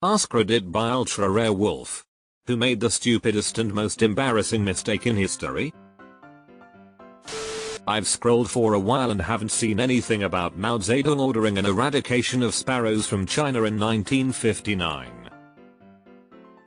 AskReddit by Ultra Rare Wolf. Who made the stupidest and most embarrassing mistake in history? I've scrolled for a while and haven't seen anything about Mao Zedong ordering an eradication of sparrows from China in 1959.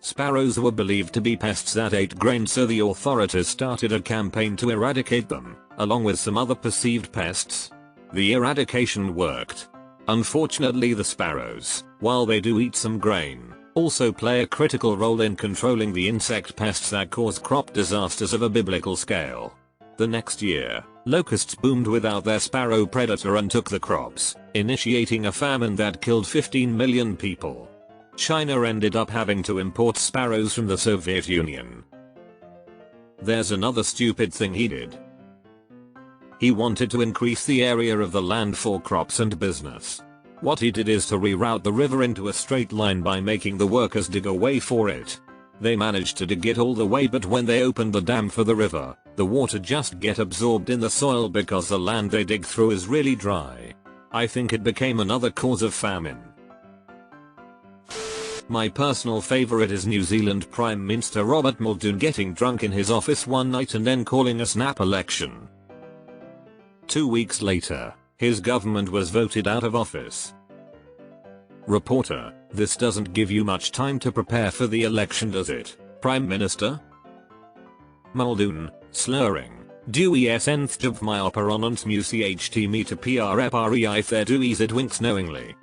Sparrows were believed to be pests that ate grain, so the authorities started a campaign to eradicate them, along with some other perceived pests. The eradication worked. Unfortunately, the sparrows, while they do eat some grain, also play a critical role in controlling the insect pests that cause crop disasters of a biblical scale. The next year, locusts boomed without their sparrow predator and took the crops, initiating a famine that killed 15 million people. China ended up having to import sparrows from the Soviet Union. There's another stupid thing he did. He wanted to increase the area of the land for crops and business. What he did is to reroute the river into a straight line by making the workers dig a way for it. They managed to dig it all the way, but when they opened the dam for the river, the water just get absorbed in the soil because the land they dig through is really dry. I think it became another cause of famine. My personal favorite is New Zealand Prime Minister Robert Muldoon getting drunk in his office one night and then calling a snap election. 2 weeks later, his government was voted out of office. Reporter: this doesn't give you much time to prepare for the election, does it, Prime Minister? Muldoon, slurring: Dewey nth of my operonant mucht me to prepri if there do it winks knowingly.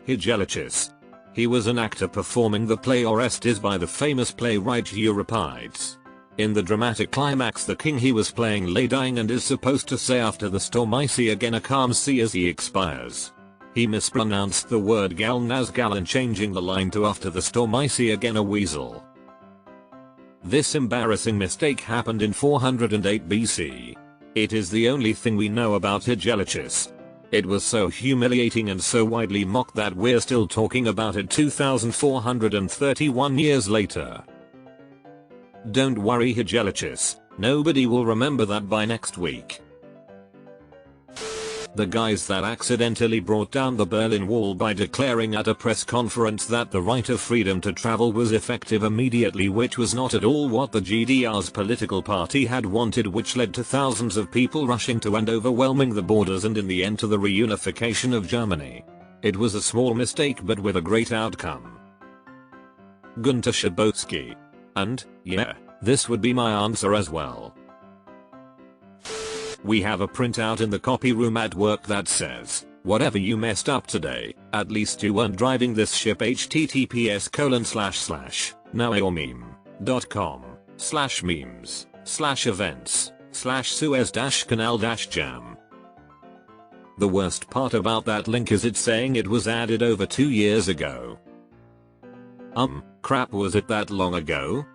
Hygielicus. He was an actor performing the play Orestes by the famous playwright Euripides. In the dramatic climax, the king he was playing lay dying and is supposed to say after the storm I see again a calm sea as he expires. He mispronounced the word gal and changing the line to after the storm I see again a weasel. This embarrassing mistake happened in 408 BC. It is the only thing we know about Hygielicus. It was so humiliating and so widely mocked that we're still talking about it 2431 years later. Don't worry, Hygielicus, nobody will remember that by next week. The guys that accidentally brought down the Berlin Wall by declaring at a press conference that the right of freedom to travel was effective immediately, which was not at all what the GDR's political party had wanted, which led to thousands of people rushing to and overwhelming the borders and in the end to the reunification of Germany. It was a small mistake but with a great outcome. Gunter Schabowski. And, yeah, this would be my answer as well. We have a printout in the copy room at work that says, whatever you messed up today, at least you weren't driving this ship. https://nowyourmeme.com/memes/events/suez-canal-jam. The worst part about that link is it's saying it was added over 2 years ago. Crap, was it that long ago?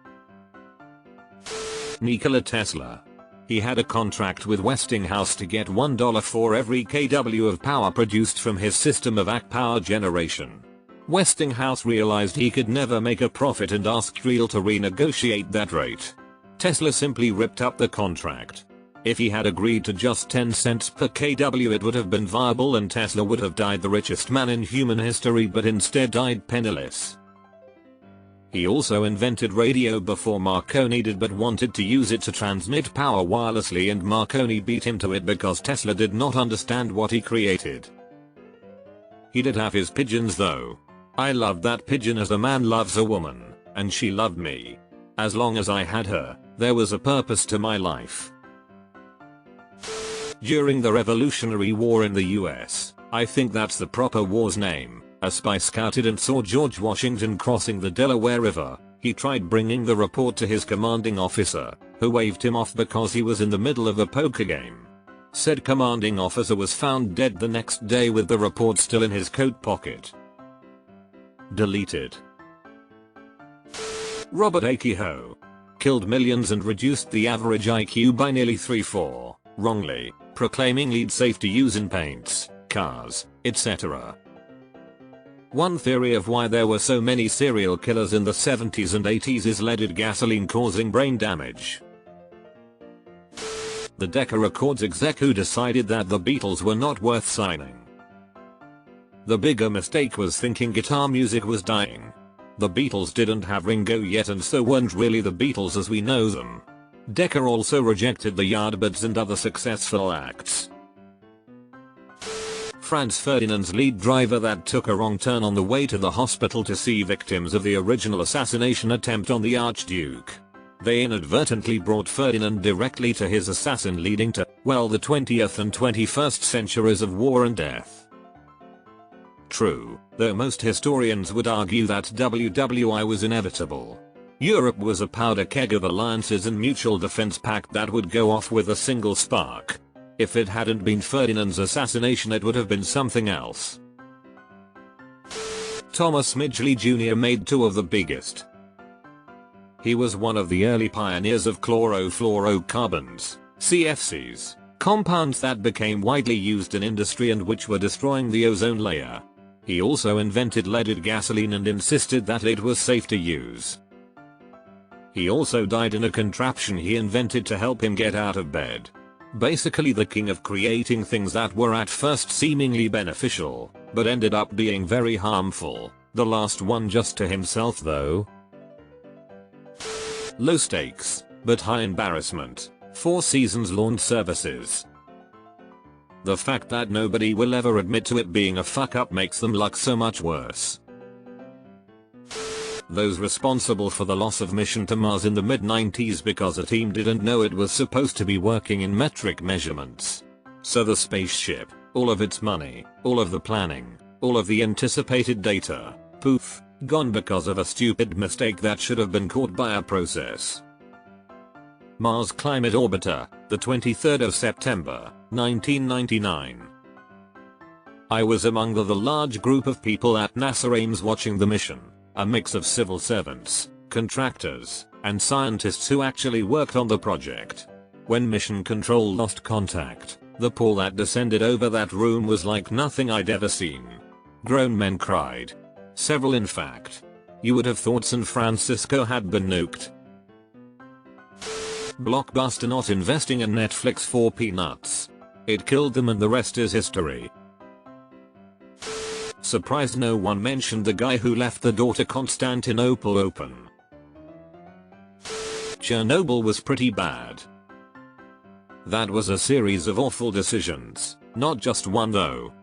Nikola Tesla. He had a contract with Westinghouse to get $1 for every kW of power produced from his system of ACK power generation. Westinghouse realized he could never make a profit and asked Real to renegotiate that rate. Tesla simply ripped up the contract. If he had agreed to just 10 cents per kW, it would have been viable and Tesla would have died the richest man in human history, but instead died penniless. He also invented radio before Marconi did, but wanted to use it to transmit power wirelessly, and Marconi beat him to it because Tesla did not understand what he created. He did have his pigeons though. I loved that pigeon as a man loves a woman, and she loved me. As long as I had her, there was a purpose to my life. During the Revolutionary War in the US, I think that's the proper war's name, a spy scouted and saw George Washington crossing the Delaware River. He tried bringing the report to his commanding officer, who waved him off because he was in the middle of a poker game. Said commanding officer was found dead the next day with the report still in his coat pocket. Deleted. Robert A. Kehoe. Killed millions and reduced the average IQ by nearly 3/4, wrongly, proclaiming lead safe to use in paints, cars, etc. One theory of why there were so many serial killers in the 70s and 80s is leaded gasoline causing brain damage. The Decca Records exec who decided that the Beatles were not worth signing. The bigger mistake was thinking guitar music was dying. The Beatles didn't have Ringo yet and so weren't really the Beatles as we know them. Decca also rejected the Yardbirds and other successful acts. Franz Ferdinand's lead driver that took a wrong turn on the way to the hospital to see victims of the original assassination attempt on the Archduke. They inadvertently brought Ferdinand directly to his assassin, leading to, well, the 20th and 21st centuries of war and death. True, though most historians would argue that WWI was inevitable. Europe was a powder keg of alliances and mutual defense pact that would go off with a single spark. If it hadn't been Ferdinand's assassination, it would have been something else. Thomas Midgley Jr. made two of the biggest. He was one of the early pioneers of chlorofluorocarbons, CFCs, compounds that became widely used in industry and which were destroying the ozone layer. He also invented leaded gasoline and insisted that it was safe to use. He also died in a contraption he invented to help him get out of bed. Basically the king of creating things that were at first seemingly beneficial, but ended up being very harmful, the last one just to himself though. Low stakes, but high embarrassment, Four Seasons lawn services. The fact that nobody will ever admit to it being a fuck up makes them look so much worse. Those responsible for the loss of mission to Mars in the mid-90s because a team didn't know it was supposed to be working in metric measurements. So the spaceship, all of its money, all of the planning, all of the anticipated data, poof, gone because of a stupid mistake that should have been caught by a process. Mars Climate Orbiter, the 23rd of September, 1999. I was among the large group of people at NASA Ames watching the mission. A mix of civil servants, contractors, and scientists who actually worked on the project. When mission control lost contact, the pall that descended over that room was like nothing I'd ever seen. Grown men cried. Several in fact. You would have thought San Francisco had been nuked. Blockbuster not investing in Netflix for peanuts. It killed them and the rest is history. Surprised no one mentioned the guy who left the door to Constantinople open. Chernobyl was pretty bad. That was a series of awful decisions, not just one though.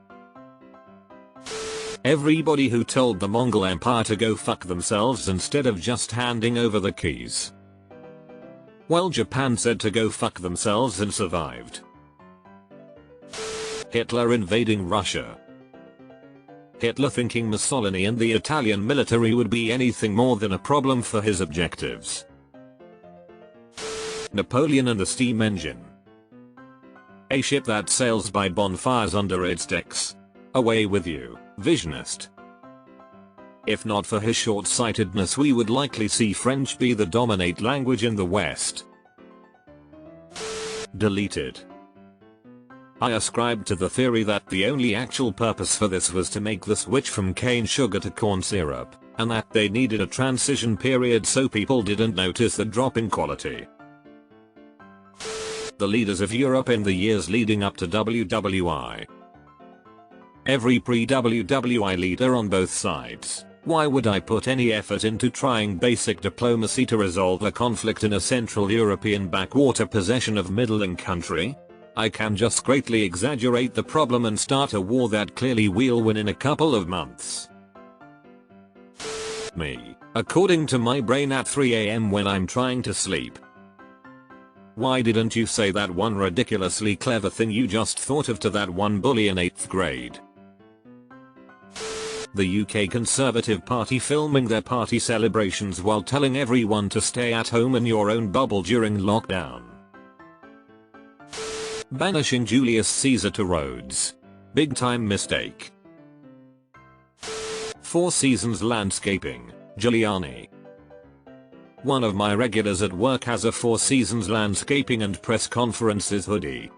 Everybody who told the Mongol Empire to go fuck themselves instead of just handing over the keys. Well, Japan said to go fuck themselves and survived. Hitler invading Russia. Hitler thinking Mussolini and the Italian military would be anything more than a problem for his objectives. Napoleon and the steam engine. A ship that sails by bonfires under its decks. Away with you, visionist. If not for his short-sightedness, we would likely see French be the dominant language in the West. Deleted. I ascribed to the theory that the only actual purpose for this was to make the switch from cane sugar to corn syrup, and that they needed a transition period so people didn't notice the drop in quality. The leaders of Europe in the years leading up to WWI. Every pre-WWI leader on both sides. Why would I put any effort into trying basic diplomacy to resolve a conflict in a Central European backwater possession of middling country? I can just greatly exaggerate the problem and start a war that clearly we'll win in a couple of months. Me, according to my brain at 3 AM when I'm trying to sleep. Why didn't you say that one ridiculously clever thing you just thought of to that one bully in 8th grade? The UK Conservative Party filming their party celebrations while telling everyone to stay at home in your own bubble during lockdown. Banishing Julius Caesar to Rhodes. Big time mistake. Four Seasons landscaping, Giuliani. One of my regulars at work has a Four Seasons landscaping and press conferences hoodie.